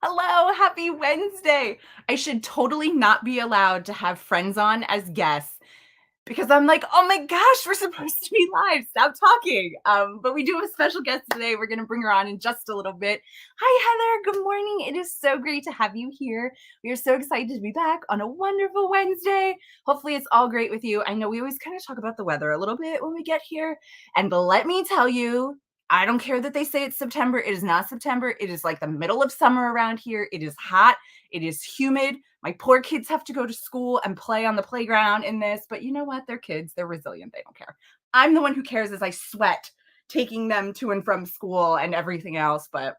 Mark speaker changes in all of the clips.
Speaker 1: Hello, happy Wednesday. I should totally not be allowed to have friends on as guests because I'm like, oh my gosh, we're supposed to be live. Stop talking. But we do have a special guest today. We're going to bring her on in just a little bit. Hi, Heather. Good morning. It is so great to have you here. We are so excited to be back on a wonderful Wednesday. Hopefully, it's all great with you. I know we always kind of talk about the weather a little bit when we get here. And let me tell you, I don't care that they say it's September. It is not September. It is like the middle of summer around here. It is hot. It is humid. My poor kids have to go to school and play on the playground in this, but you know what? They're kids. They're resilient. They don't care. I'm the one who cares as I sweat taking them to and from school and everything else, but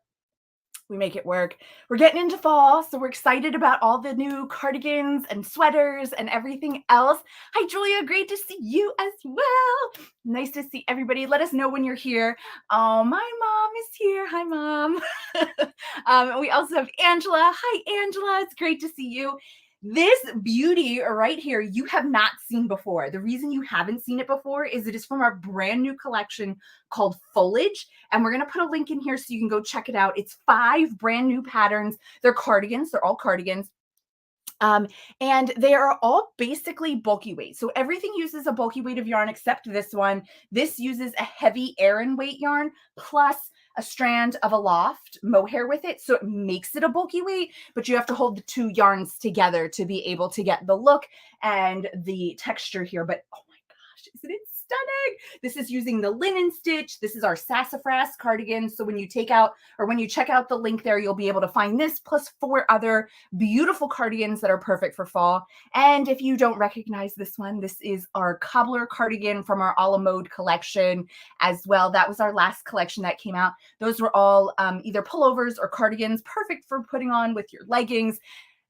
Speaker 1: we make it work. We're getting into fall, so we're excited about all the new cardigans and sweaters and everything else. Hi, Julia. Great to see you as well. Nice to see everybody. Let us know when you're here. Oh, my mom is here. Hi, Mom. And we also have Angela. Hi, Angela. It's great to see you. This beauty right here, you have not seen before. The reason you haven't seen it before is it is from our brand new collection called Foliage. And we're going to put a link in here so you can go check it out. It's 5 brand new patterns. They're cardigans. They're all cardigans. And they are all basically bulky weight. So everything uses a bulky weight of yarn except this one. This uses a heavy Aran weight yarn plus a strand of aloft mohair with it. So it makes it a bulky weight, but you have to hold the 2 yarns together to be able to get the look and the texture here. But oh my gosh, isn't it stunning? This is using the linen stitch. This is our sassafras cardigan. So when you check out the link there, you'll be able to find this plus 4 other beautiful cardigans that are perfect for fall. And if you don't recognize this one, this is our cobbler cardigan from our a la mode collection as well. That was our last collection that came out. Those were all either pullovers or cardigans, perfect for putting on with your leggings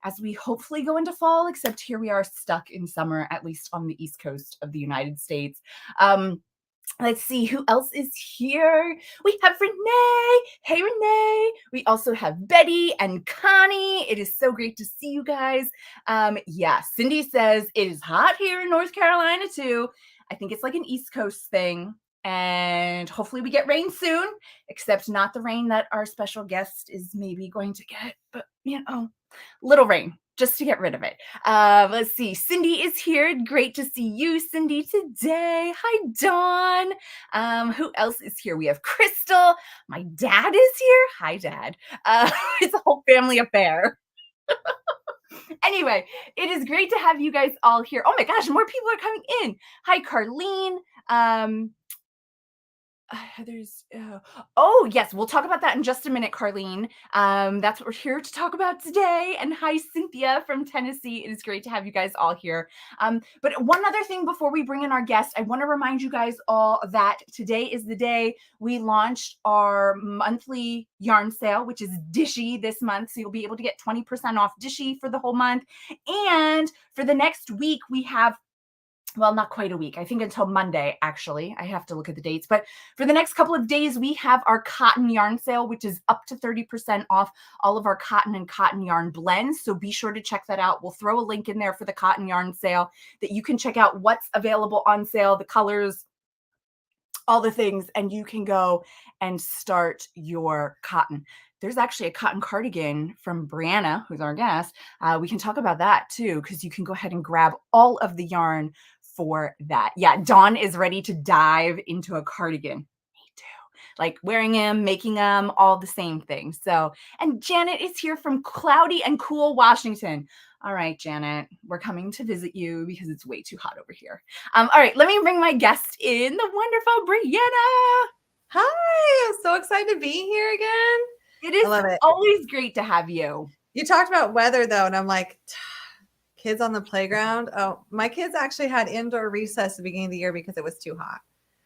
Speaker 1: as we hopefully go into fall, except here we are stuck in summer, at least on the East Coast of the United States. Let's see who else is here. We have Renee. Hey, Renee. We also have Betty and Connie. It is so great to see you guys. Yeah, Cindy says it is hot here in North Carolina too. I think it's like an East Coast thing. And hopefully we get rain soon, except not the rain that our special guest is maybe going to get, but little rain just to get rid of it. Let's see. Cindy is here. Great to see you, Cindy, today. Hi, Dawn. Who else is here? We have Crystal. My dad is here. Hi, Dad. It's a whole family affair. Anyway, it is great to have you guys all here. Oh my gosh, more people are coming in. Hi, Carlene. There's oh yes, we'll talk about that in just a minute, Carlene. That's what we're here to talk about today. And hi, Cynthia from Tennessee. It is great to have you guys all here. But one other thing before we bring in our guest, I want to remind you guys all that today is the day we launched our monthly yarn sale, which is Dishy this month. So you'll be able to get 20% off Dishy for the whole month. And for the next week, we have not quite a week. I think until Monday, actually. I have to look at the dates. But for the next couple of days, we have our cotton yarn sale, which is up to 30% off all of our cotton and cotton yarn blends. So be sure to check that out. We'll throw a link in there for the cotton yarn sale that you can check out what's available on sale, the colors, all the things, and you can go and start your cotton. There's actually a cotton cardigan from Briana, who's our guest. We can talk about that too, because you can go ahead and grab all of the yarn for that. Yeah, Dawn is ready to dive into a cardigan. Me too. Like wearing them, making them, all the same thing. So, and Janet is here from cloudy and cool Washington. All right, Janet, we're coming to visit you because it's way too hot over here. All right, let me bring my guest in, the wonderful Briana.
Speaker 2: Hi, I'm so excited to be here again.
Speaker 1: It is always great to have you.
Speaker 2: You talked about weather though, and I'm like, kids on the playground. Oh, my kids actually had indoor recess at the beginning of the year because it was too hot.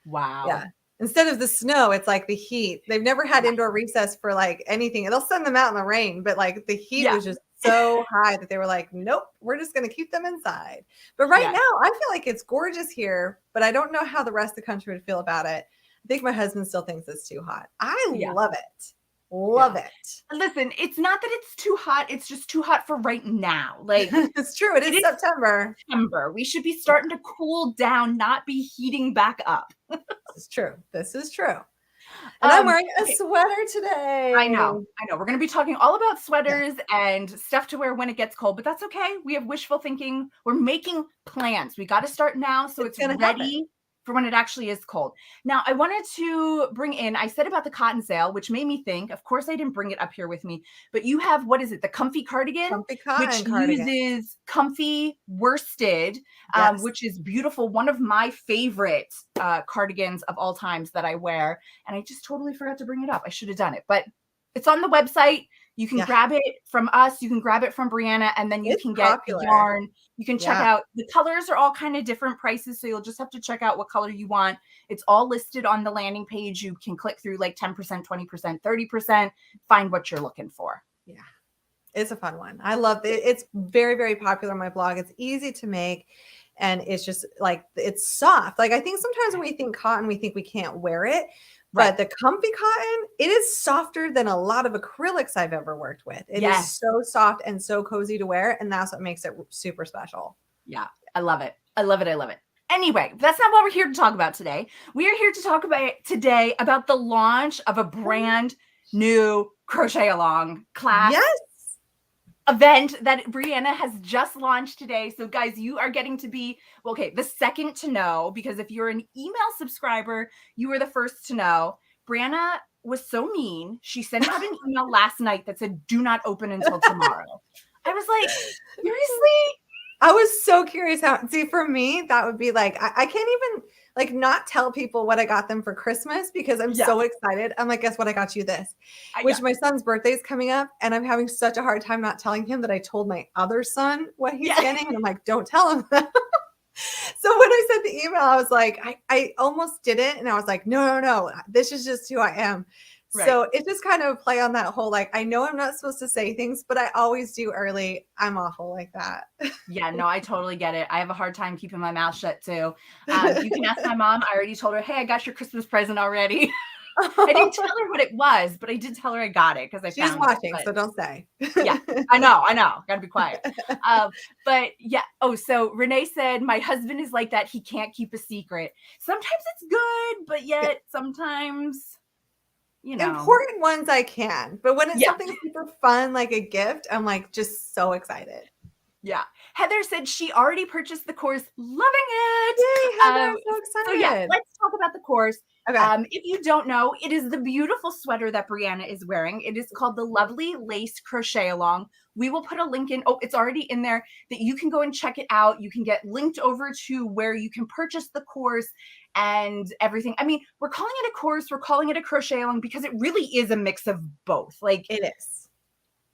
Speaker 1: Wow.
Speaker 2: Yeah. Instead of the snow, it's like the heat. They've never had indoor recess for like anything. They'll send them out in the rain, but like the heat was just so high that they were like, nope, we're just going to keep them inside. But right now, I feel like it's gorgeous here, but I don't know how the rest of the country would feel about it. I think my husband still thinks it's too hot. I love it. Love it.
Speaker 1: Listen, it's not that it's too hot. It's just too hot for right now. Like
Speaker 2: it's true. It is September.
Speaker 1: We should be starting to cool down, not be heating back up.
Speaker 2: This is true. This is true. And I'm wearing a
Speaker 1: Okay,
Speaker 2: sweater today.
Speaker 1: I know. We're going to be talking all about sweaters and stuff to wear when it gets cold, but that's okay. We have wishful thinking. We're making plans. We got to start now so
Speaker 2: It's
Speaker 1: it's
Speaker 2: gonna happen.
Speaker 1: ready for when it actually is cold. Now, I wanted to bring in, I said about the cotton sale, which made me think, of course, I didn't bring it up here with me, but you have, what is it, the comfy cardigan,
Speaker 2: Comfy
Speaker 1: which
Speaker 2: cotton cardigan.
Speaker 1: uses comfy worsted,
Speaker 2: Yes.
Speaker 1: which is beautiful. One of my favorite cardigans of all times that I wear. And I just totally forgot to bring it up. I should have done it, but it's on the website. You can
Speaker 2: Yeah.
Speaker 1: grab it from us. You can grab it from Briana, and then you
Speaker 2: It's
Speaker 1: can get the
Speaker 2: popular.
Speaker 1: yarn. You can check
Speaker 2: Yeah.
Speaker 1: out the colors are all kind of different prices. So you'll just have to check out what color you want. It's all listed on the landing page. You can click through like 10%, 20%, 30%, find what you're looking for.
Speaker 2: Yeah. It's a fun one. I love it. It's very, very popular on my blog. It's easy to make. And it's just like, it's soft. Like, I think sometimes when we think cotton, we think we can't wear it. But the comfy cotton, it is softer than a lot of acrylics I've ever worked with. It is so soft and so cozy to wear. And that's what makes it super special.
Speaker 1: Yeah, I love it. I love it. I love it. Anyway, that's not what we're here to talk about today. We are here to talk about today about the launch of a brand new crochet along class.
Speaker 2: Yes.
Speaker 1: Event that Briana has just launched today. So guys, you are getting to be, well, okay, the second to know, because if you're an email subscriber, you were the first to know. Briana was so mean. She sent out an email last night that said, do not open until tomorrow. I was like, seriously?
Speaker 2: I was so curious how, see, for me, that would be like, I can't even like not tell people what I got them for Christmas because I'm so excited. I'm like, guess what? I got you this, which my son's birthday is coming up. And I'm having such a hard time not telling him that I told my other son what he's getting. And I'm like, don't tell him that. So when I sent the email, I was like, I almost did it. And I was like, no, this is just who I am. So it just kind of play on that whole, like, I know I'm not supposed to say things, but I always do early. I'm awful like that.
Speaker 1: Yeah, no, I totally get it. I have a hard time keeping my mouth shut too. You can ask my mom. I already told her, hey, I got your Christmas present already. I didn't tell her what it was, but I did tell her I got it because
Speaker 2: She's watching, so don't say.
Speaker 1: Yeah, I know. Gotta be quiet. But yeah. Oh, so Renee said, my husband is like that. He can't keep a secret. Sometimes it's good, but yet sometimes, you know.
Speaker 2: Important ones I can, but when it's something super fun, like a gift, I'm like just so excited.
Speaker 1: Yeah. Heather said she already purchased the course. Loving it.
Speaker 2: Yay, Heather, I'm so excited.
Speaker 1: So yeah, let's talk about the course.
Speaker 2: Okay.
Speaker 1: If you don't know, it is the beautiful sweater that Briana is wearing. It is called the Lovely Lace Crochet Along. We will put a link in. Oh, it's already in there that you can go and check it out. You can get linked over to where you can purchase the course and everything. I mean, we're calling it a course. We're calling it a crochet along because it really is a mix of both. Like
Speaker 2: it is.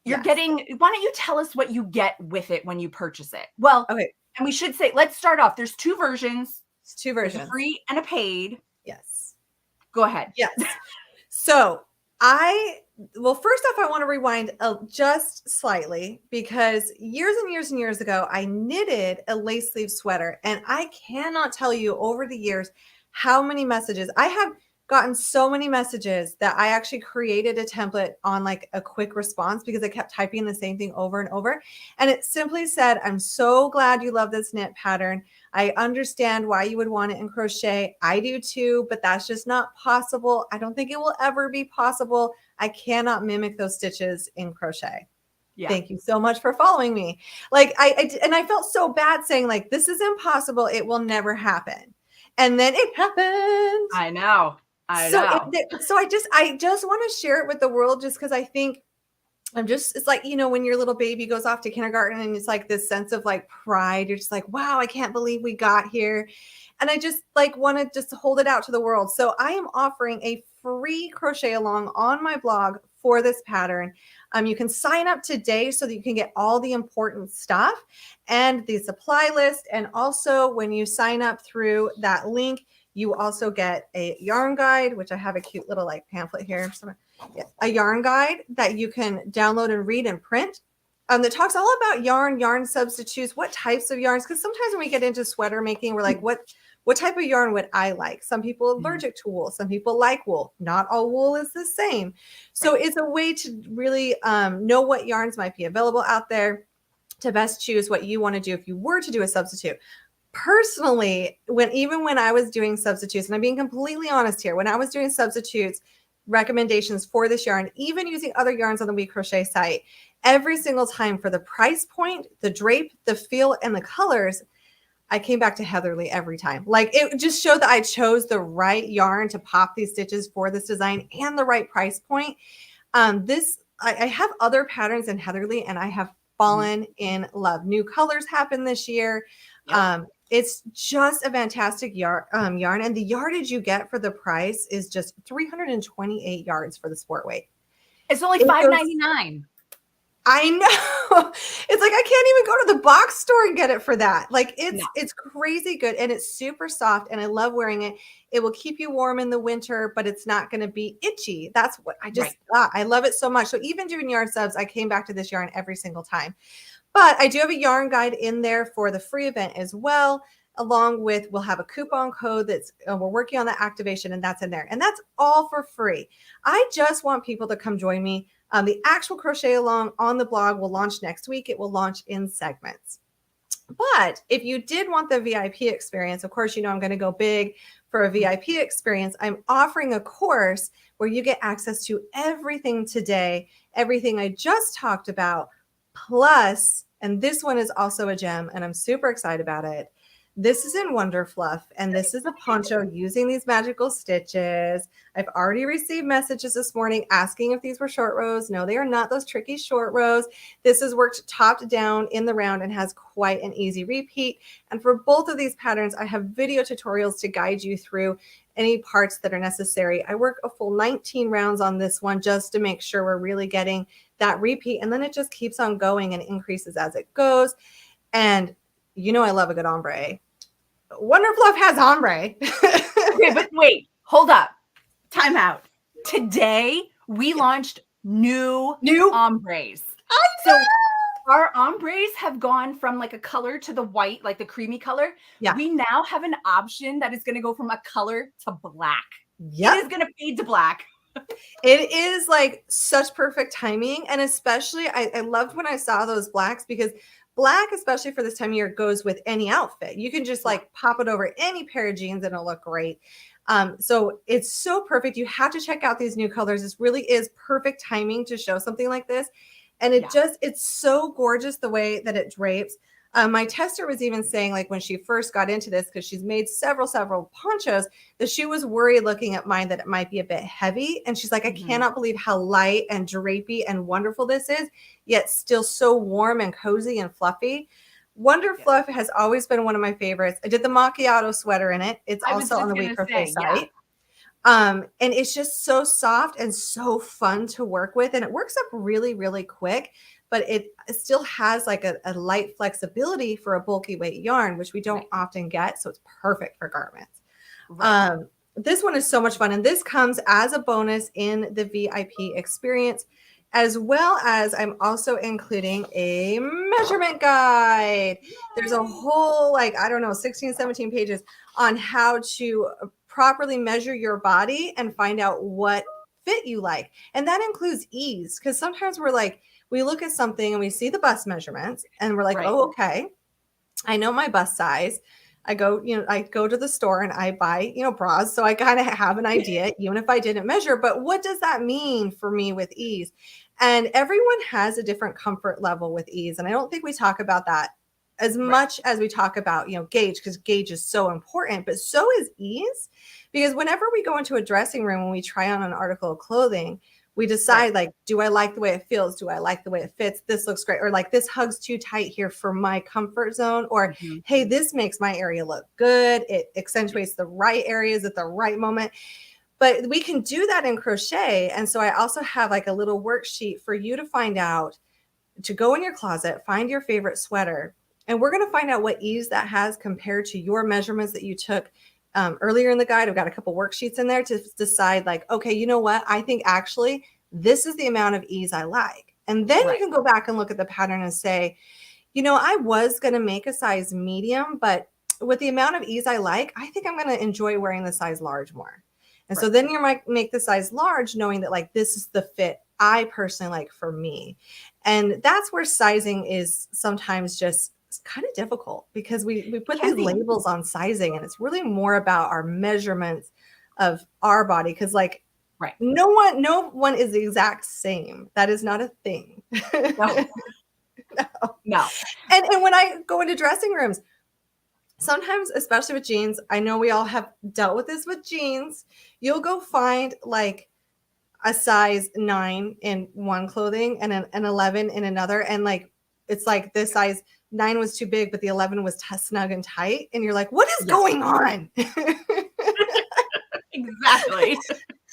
Speaker 1: You're getting, why don't you tell us what you get with it when you purchase it? Well, okay. And we should say, let's start off. There's two versions.
Speaker 2: It's two versions.
Speaker 1: There's a free and a paid.
Speaker 2: Yes.
Speaker 1: Go ahead.
Speaker 2: Yes. So well, first off, I want to rewind just slightly because years and years and years ago, I knitted a lace sleeve sweater. And I cannot tell you over the years how many messages I have gotten, so many messages that I actually created a template on like a quick response because I kept typing the same thing over and over. And it simply said, I'm so glad you love this knit pattern. I understand why you would want it in crochet. I do too, but that's just not possible. I don't think it will ever be possible. I cannot mimic those stitches in crochet. Yeah. Thank you so much for following me. Like I felt so bad saying like, this is impossible. It will never happen. And then it happened.
Speaker 1: I know.
Speaker 2: So I just want to share it with the world just because I think it's like, you know, when your little baby goes off to kindergarten and it's like this sense of like pride. You're just like, wow, I can't believe we got here. And I just like want to just hold it out to the world. So I am offering a free crochet along on my blog for this pattern. You can sign up today so that you can get all the important stuff and the supply list. And also when you sign up through that link, you also get a yarn guide, which I have a cute little like pamphlet here. A yarn guide that you can download and read and print. That talks all about yarn substitutes, what types of yarns. Because sometimes when we get into sweater making, we're like, what type of yarn would I like? Some people are allergic to wool. Some people like wool. Not all wool is the same. So it's a way to really know what yarns might be available out there to best choose what you want to do if you were to do a substitute. personally, even when I was doing substitutes, and I'm being completely honest here, when I was doing substitutes recommendations for this yarn, even using other yarns on the WeCrochet site, every single time for the price point, the drape, the feel, and the colors, I came back to Heatherly every time. Like, it just showed that I chose the right yarn to pop these stitches for this design and the right price point. I have other patterns in Heatherly, and I have fallen in love. New colors happened this year.
Speaker 1: Yep.
Speaker 2: It's just a fantastic yarn, and the yardage you get for the price is just 328 yards for the sport weight.
Speaker 1: It's only $5.99.
Speaker 2: I know. It's like I can't even go to the box store and get it for that. Like, it's crazy good, and it's super soft, and I love wearing it. It will keep you warm in the winter, but it's not going to be itchy. That's what I just I love it so much. So even doing yarn subs, I came back to this yarn every single time. But I do have a yarn guide in there for the free event as well, along with we'll have a coupon code that's we're working on the activation, and that's in there. And that's all for free. I just want people to come join me. The actual crochet along on the blog will launch next week. It will launch in segments. But if you did want the VIP experience, of course, I'm going to go big for a VIP experience. I'm offering a course where you get access to everything today, everything I just talked about, plus, and this one is also a gem, and I'm super excited about it. This is in Wonder Fluff, and this is a poncho using these magical stitches. I've already received messages this morning asking if these were short rows. No, they are not those tricky short rows. This is worked top to down in the round and has quite an easy repeat. And for both of these patterns, I have video tutorials to guide you through any parts that are necessary. I work a full 19 rounds on this one just to make sure we're really getting that repeat. And then it just keeps on going and increases as it goes. And I love a good ombre. Wonder Fluff has ombre.
Speaker 1: Okay, but wait, hold up. Time out. Today, we launched new ombres. So our ombres have gone from like a color to the white, like the creamy color.
Speaker 2: Yeah.
Speaker 1: We now have an option that is going to go from a color to black.
Speaker 2: Yep.
Speaker 1: It is going to fade to black.
Speaker 2: It is like such perfect timing. And especially, I loved when I saw those blacks, because black, especially for this time of year, goes with any outfit. You can just like pop it over any pair of jeans and it'll look great. So it's so perfect. You have to check out these new colors. This really is perfect timing to show something like this. And it's so gorgeous the way that it drapes. My tester was even saying, like, when she first got into this, because she's made several ponchos, that she was worried looking at mine that it might be a bit heavy. And she's like, I cannot believe how light and drapey and wonderful this is, yet still so warm and cozy and fluffy. Wonder Fluff has always been one of my favorites. I did the macchiato sweater in it. It's also on the WeCrochet site. And it's just so soft and so fun to work with. And it works up really, really quick, but it still has like a light flexibility for a bulky weight yarn, which we don't often get. So it's perfect for garments. This one is so much fun. And this comes as a bonus in the VIP experience, as well as I'm also including a measurement guide. There's a whole, 16, 17 pages on how to properly measure your body and find out what fit you like. And that includes ease, because sometimes we look at something and we see the bust measurements and we're like, oh, okay, I know my bust size. I go to the store and I buy, bras. So I kind of have an idea, even if I didn't measure, but what does that mean for me with ease? And everyone has a different comfort level with ease. And I don't think we talk about that as much as we talk about, gauge, because gauge is so important, but so is ease. Because whenever we go into a dressing room and we try on an article of clothing, we decide, do I like the way it feels? Do I like the way it fits? This looks great. Or this hugs too tight here for my comfort zone. Or, hey, this makes my area look good. It accentuates the right areas at the right moment. But we can do that in crochet. And so I also have a little worksheet for you to find out, to go in your closet, find your favorite sweater. And we're going to find out what ease that has compared to your measurements that you took earlier in the guide. I've got a couple worksheets in there to decide, okay, you know what? I think actually this is the amount of ease I like. And then you can go back and look at the pattern and say, I was going to make a size medium, but with the amount of ease I like, I think I'm going to enjoy wearing the size large more. And so then you might make the size large, knowing that this is the fit I personally like for me. And that's where sizing is sometimes just it's kind of difficult because we put
Speaker 1: Can
Speaker 2: these
Speaker 1: be.
Speaker 2: labels on sizing, and it's really more about our measurements of our body. Cause like
Speaker 1: Right.
Speaker 2: no one is the exact same. That is not a thing.
Speaker 1: No.
Speaker 2: No.
Speaker 1: No.
Speaker 2: And when I go into dressing rooms, sometimes, especially with jeans, I know we all have dealt with this with jeans. You'll go find like a size 9 in one clothing and an 11 in another. And like, it's like this size 9 was too big, but the 11 was snug and tight. And you're like, what is going on?
Speaker 1: Exactly.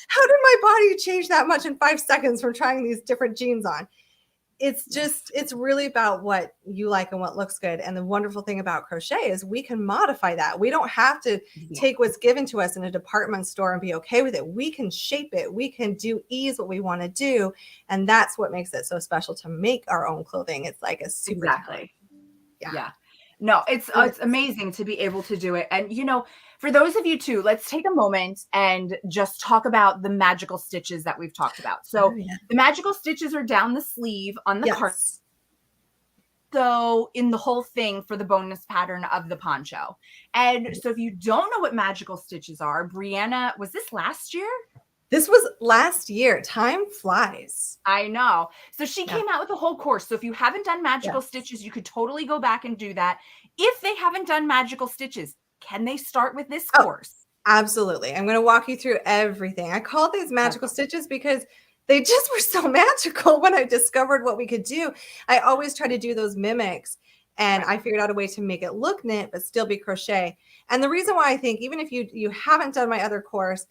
Speaker 2: How did my body change that much in 5 seconds from trying these different jeans on? It's really about what you like and what looks good. And the wonderful thing about crochet is we can modify that. We don't have to take what's given to us in a department store and be okay with it. We can shape it. We can ease what we want to do. And that's what makes it so special to make our own clothing. It's like a super talent.
Speaker 1: Yeah. No, it's amazing to be able to do it. And, for those of you too, let's take a moment and just talk about the magical stitches that we've talked about. So the magical stitches are down the sleeve on the card. So in the whole thing for the bonus pattern of the poncho. And so if you don't know what magical stitches are, Briana, was this last year?
Speaker 2: This was last year. Time flies.
Speaker 1: I know. So she came out with a whole course. So if you haven't done magical stitches, you could totally go back and do that. If they haven't done magical stitches, can they start with this course?
Speaker 2: Absolutely. I'm going to walk you through everything. I call these magical stitches because they just were so magical when I discovered what we could do. I always try to do those mimics, and I figured out a way to make it look knit but still be crochet. And the reason why I think even if you haven't done my other course,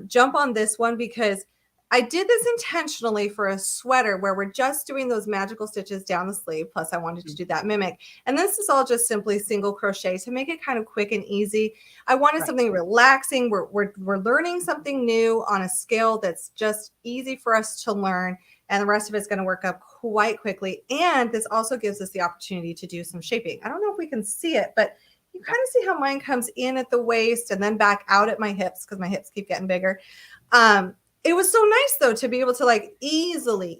Speaker 2: jump on this one, because I did this intentionally for a sweater where we're just doing those magical stitches down the sleeve. Plus I wanted to do that mimic. And this is all just simply single crochet to make it kind of quick and easy. I wanted something relaxing. We're learning something new on a scale that's just easy for us to learn. And the rest of it's going to work up quite quickly. And this also gives us the opportunity to do some shaping. I don't know if we can see it, but you kind of see how mine comes in at the waist and then back out at my hips because my hips keep getting bigger. It was so nice though to be able to like easily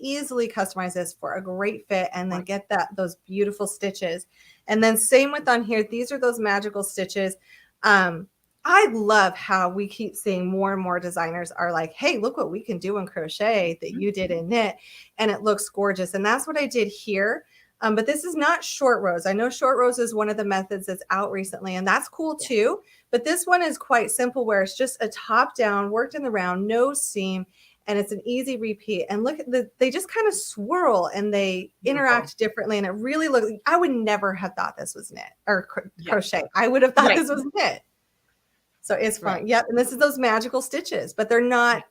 Speaker 2: customize this for a great fit and then get those beautiful stitches. And then same with on here, these are those magical stitches. I love how we keep seeing more and more designers are like, hey, look what we can do in crochet that you did in knit, and it looks gorgeous. And that's what I did here. But this is not short rows. I know short rows is one of the methods that's out recently, and that's cool too. But this one is quite simple, where it's just a top down, worked in the round, no seam, and it's an easy repeat. And look at they just kind of swirl and they interact differently. And it really looks, I would never have thought this was knit or crochet. I would have thought this was knit. So it's fun. Yep. And this is those magical stitches, but they're not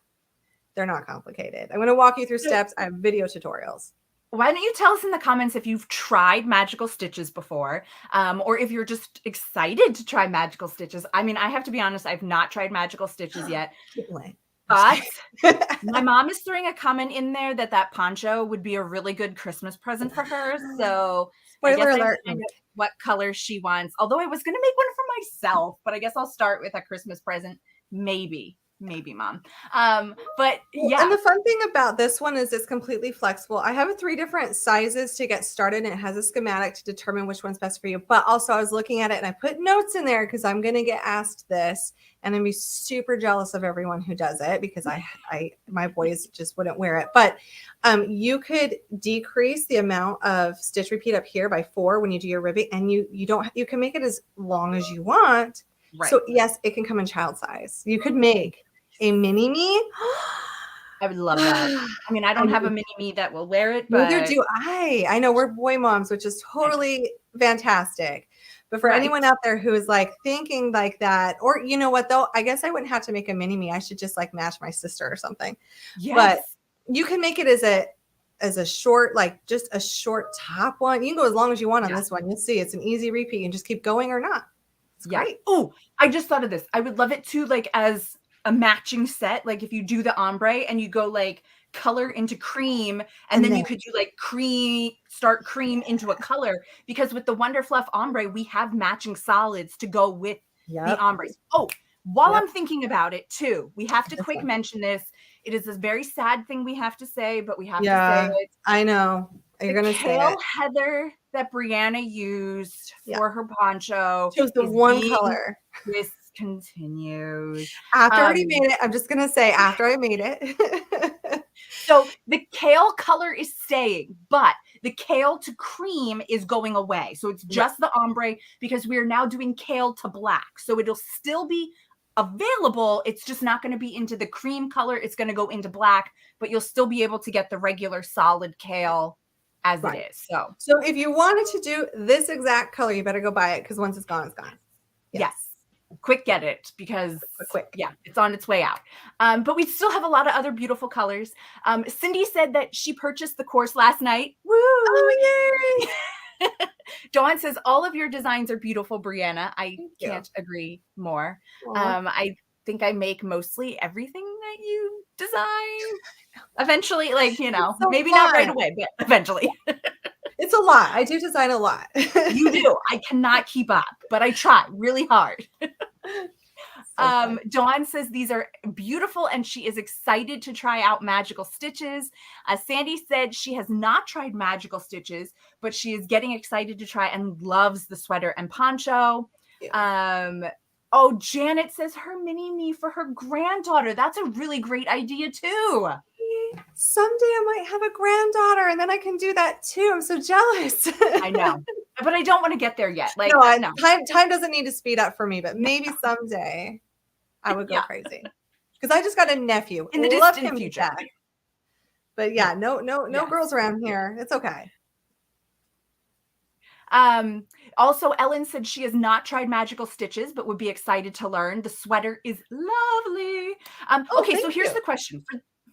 Speaker 2: complicated. I'm going to walk you through steps. I have video tutorials.
Speaker 1: Why don't you tell us in the comments if you've tried magical stitches before, or if you're just excited to try magical stitches. I mean, I have to be honest, I've not tried magical stitches yet, but my mom is throwing a comment in there that poncho would be a really good Christmas present for her. So
Speaker 2: spoiler alert.
Speaker 1: I guess what color she wants. Although I was going to make one for myself, but I guess I'll start with a Christmas present. Maybe mom. But yeah.
Speaker 2: And the fun thing about this one is it's completely flexible. I have 3 different sizes to get started, and it has a schematic to determine which one's best for you. But also I was looking at it and I put notes in there because I'm going to get asked this, and I'm be super jealous of everyone who does it because my boys just wouldn't wear it. But you could decrease the amount of stitch repeat up here by 4 when you do your ribbing, and you can make it as long as you want. So yes, it can come in child size. You could make a mini me.
Speaker 1: I would love that. I mean, I don't have a mini me that will wear it, but
Speaker 2: neither do I. I know we're boy moms, which is totally fantastic. But for anyone out there who is like thinking like that, or you know what though, I guess I wouldn't have to make a mini me. I should just like match my sister or something. Yes. But you can make it as a short, like just a short top one. You can go as long as you want on this one. You'll see it's an easy repeat and just keep going or not. It's great.
Speaker 1: Oh, I just thought of this. I would love it too, like as a matching set. Like if you do the ombre and you go like color into cream, and then you could do like cream into a color, because with the Wonder Fluff ombre, we have matching solids to go with the ombres. Oh, while I'm thinking about it too, we have to quick mention this. It is a very sad thing we have to say, but we have to say it.
Speaker 2: I know. You're going to say it.
Speaker 1: Heather that Briana used for her poncho
Speaker 2: chose the
Speaker 1: is
Speaker 2: one
Speaker 1: being
Speaker 2: color.
Speaker 1: discontinued.
Speaker 2: After I already made it, I'm just gonna say after I made it.
Speaker 1: So the kale color is staying, but the kale to cream is going away. So it's just the ombre because we are now doing kale to black. So it'll still be available. It's just not going to be into the cream color. It's going to go into black, but you'll still be able to get the regular solid kale as it is.
Speaker 2: So if you wanted to do this exact color, you better go buy it because once it's gone, it's gone.
Speaker 1: Yes. Quick get it because
Speaker 2: quick.
Speaker 1: Yeah, it's on its way out. But we still have a lot of other beautiful colors. Cindy said that she purchased the course last night. Woo!
Speaker 2: Oh, yay!
Speaker 1: Dawn says all of your designs are beautiful, Briana. I can't agree more. I think I make mostly everything that you design. Eventually, like, maybe not right away, but eventually.
Speaker 2: It's a lot. I do design a lot.
Speaker 1: You do. I cannot keep up, but I try really hard. Dawn says these are beautiful and she is excited to try out magical stitches. Sandy said she has not tried magical stitches, but she is getting excited to try and loves the sweater and poncho. Janet says her mini me for her granddaughter. That's a really great idea too.
Speaker 2: Someday I might have a granddaughter and then I can do that too. I'm so jealous.
Speaker 1: I know, but I don't want to get there yet. Like,
Speaker 2: no. Time doesn't need to speed up for me, but maybe someday I would go crazy because I just got a nephew
Speaker 1: in the distant future.
Speaker 2: But yeah, no girls around here. It's okay.
Speaker 1: Also, Ellen said she has not tried magical stitches, but would be excited to learn. The sweater is lovely. Okay, so here's the question.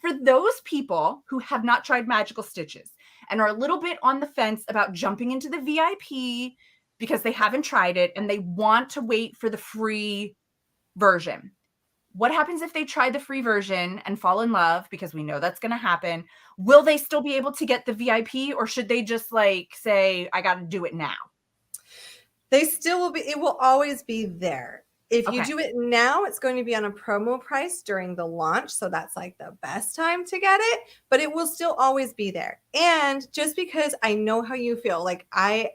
Speaker 1: For those people who have not tried magical stitches and are a little bit on the fence about jumping into the VIP because they haven't tried it and they want to wait for the free version. What happens if they try the free version and fall in love? Because we know that's going to happen. Will they still be able to get the VIP or should they just say, I got to do it now?
Speaker 2: They still will be. It will always be there. If you do it now, it's going to be on a promo price during the launch. So that's like the best time to get it, but it will still always be there. And just because I know how you feel, like I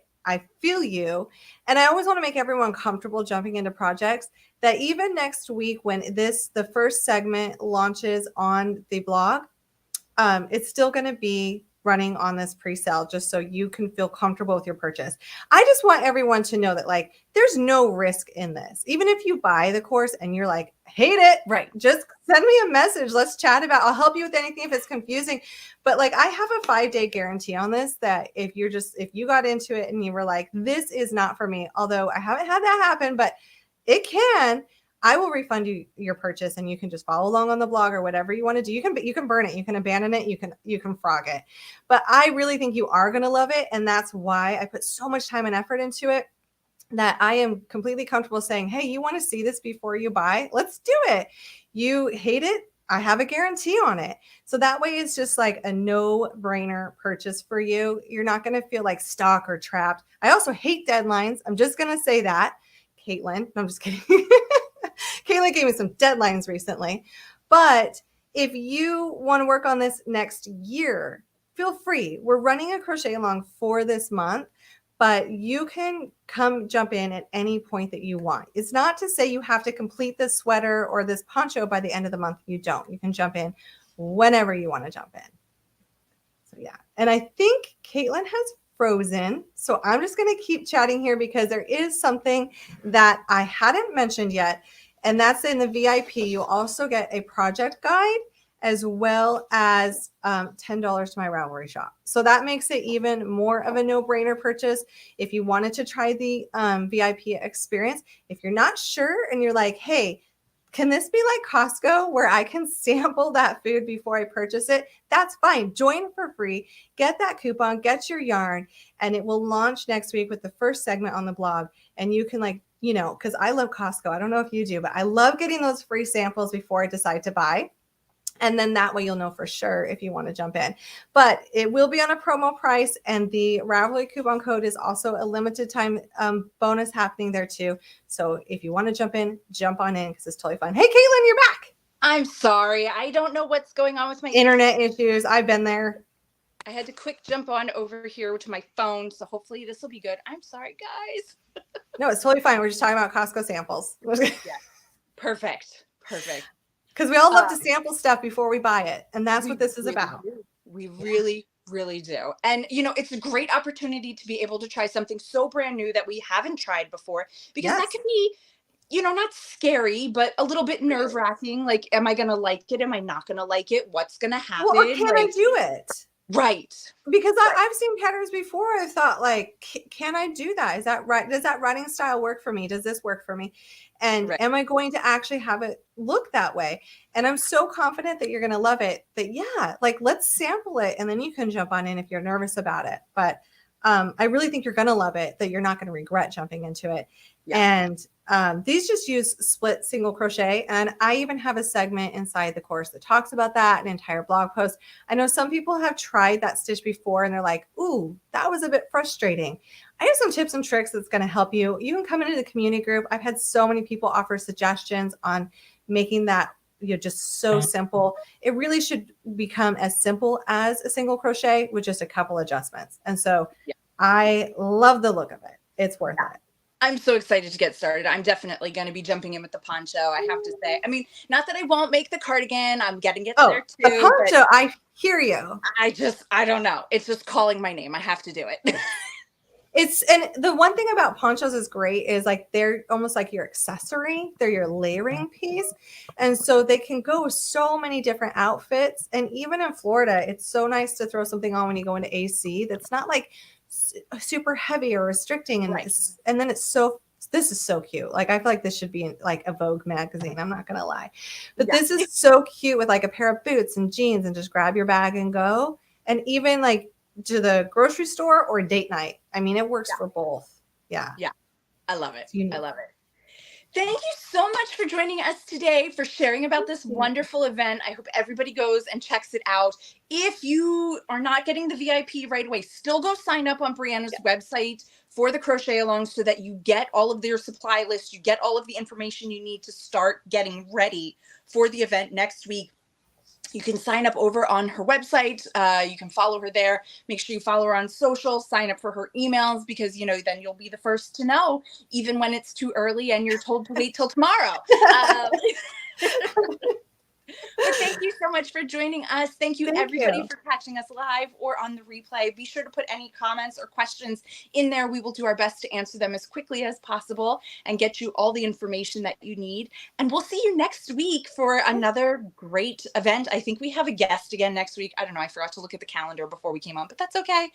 Speaker 2: feel you, and I always want to make everyone comfortable jumping into projects, that even next week when the first segment launches on the blog, it's still going to be running on this pre-sale just so you can feel comfortable with your purchase. I just want everyone to know that there's no risk in this. Even if you buy the course and you're like, hate it, just send me a message. Let's chat about, I'll help you with anything if it's confusing. But I have a 5-day guarantee on this that if you got into it and you were like, this is not for me, although I haven't had that happen, but it can, I will refund you your purchase and you can just follow along on the blog or whatever you want to do. You can burn it, you can abandon it, you can frog it. But I really think you are going to love it. And that's why I put so much time and effort into it that I am completely comfortable saying, hey, you want to see this before you buy? Let's do it. You hate it? I have a guarantee on it. So that way it's just like a no-brainer purchase for you. You're not going to feel like stuck or trapped. I also hate deadlines. I'm just going to say that. Katelyn, no, I'm just kidding. Kayla gave me some deadlines recently, but if you want to work on this next year, feel free. We're running a crochet along for this month, but you can come jump in at any point that you want. It's not to say you have to complete this sweater or this poncho by the end of the month. You don't. You can jump in whenever you want to jump in. So yeah, and I think Katelyn has frozen. So I'm just going to keep chatting here because there is something that I hadn't mentioned yet. And that's in the VIP. You'll also get a project guide as well as $10 to my Ravelry shop. So that makes it even more of a no-brainer purchase. If you wanted to try the VIP experience, if you're not sure and you're like, hey, can this be like Costco where I can sample that food before I purchase it? That's fine. Join for free. Get that coupon, get your yarn, and it will launch next week with the first segment on the blog. And you can because I love Costco. I don't know if you do, but I love getting those free samples before I decide to buy. And then that way you'll know for sure if you want to jump in. But it will be on a promo price. And the Ravelry coupon code is also a limited time bonus happening there too. So if you want to jump on in because it's totally fun. Hey, Katelyn, you're back.
Speaker 1: I'm sorry. I don't know what's going on with my
Speaker 2: internet issues. I've been there.
Speaker 1: I had to quick jump on over here to my phone, so hopefully this will be good. I'm sorry, guys.
Speaker 2: No, it's totally fine. We're just talking about Costco samples.
Speaker 1: Yeah, perfect.
Speaker 2: Because we all love to sample stuff before we buy it. And that's what this is about.
Speaker 1: We really, really do. And, you know, it's a great opportunity to be able to try something so brand new that we haven't tried before, because that could be, you know, not scary, but a little bit nerve wracking. Like, am I going to like it? Am I not going to like it? What's going to happen?
Speaker 2: Well, or can I do it?
Speaker 1: Right.
Speaker 2: Because I've seen patterns before. I thought, like, can I do that? Is that right? Does that running style work for me? Does this work for me? And am I going to actually have it look that way? And I'm so confident that you're going to love it that, yeah, like, let's sample it. And then you can jump on in if you're nervous about it. But I really think you're going to love it, that you're not going to regret jumping into it. Yeah. And these just use split single crochet. And I even have a segment inside the course that talks about that, an entire blog post. I know some people have tried that stitch before and they're like, ooh, that was a bit frustrating. I have some tips and tricks that's going to help you. You can come into the community group. I've had so many people offer suggestions on making that, you know, just so simple. It really should become as simple as a single crochet with just a couple adjustments. And so I love the look of it. It's worth it.
Speaker 1: I'm so excited to get started. I'm definitely going to be jumping in with the poncho, I have to say. I mean, not that I won't make the cardigan. I'm getting it there too.
Speaker 2: The poncho, I hear you.
Speaker 1: I don't know. It's just calling my name. I have to do it.
Speaker 2: And the one thing about ponchos is great is, like, they're almost like your accessory. They're your layering piece. And so they can go with so many different outfits. And even in Florida, it's so nice to throw something on when you go into AC that's not like super heavy or restricting. And and then this is so cute. Like, I feel like this should be in like a Vogue magazine. I'm not going to lie. But this is so cute with like a pair of boots and jeans, and just grab your bag and go. And even like to the grocery store or date night. I mean, it works for both. Yeah.
Speaker 1: I love it. I love it. Thank you so much for joining us today, for sharing about this wonderful event. I hope everybody goes and checks it out. If you are not getting the VIP right away, still go sign up on Briana's website for the crochet along, so that you get all of their supply list. You get all of the information you need to start getting ready for the event next week. You can sign up over on her website. You can follow her there. Make sure you follow her on social, sign up for her emails, because, you know, then you'll be the first to know, even when it's too early and you're told to wait till tomorrow. But thank you so much for joining us. Thank you, everybody, for catching us live or on the replay. Be sure to put any comments or questions in there. We will do our best to answer them as quickly as possible and get you all the information that you need. And we'll see you next week for another great event. I think we have a guest again next week. I don't know. I forgot to look at the calendar before we came on, but that's okay.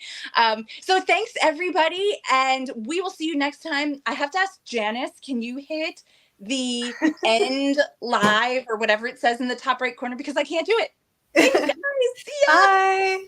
Speaker 1: So thanks, everybody. And we will see you next time. I have to ask Janice, can you hit the end live or whatever it says in the top right corner, because I can't do it. Thanks, guys. See ya.
Speaker 2: Bye.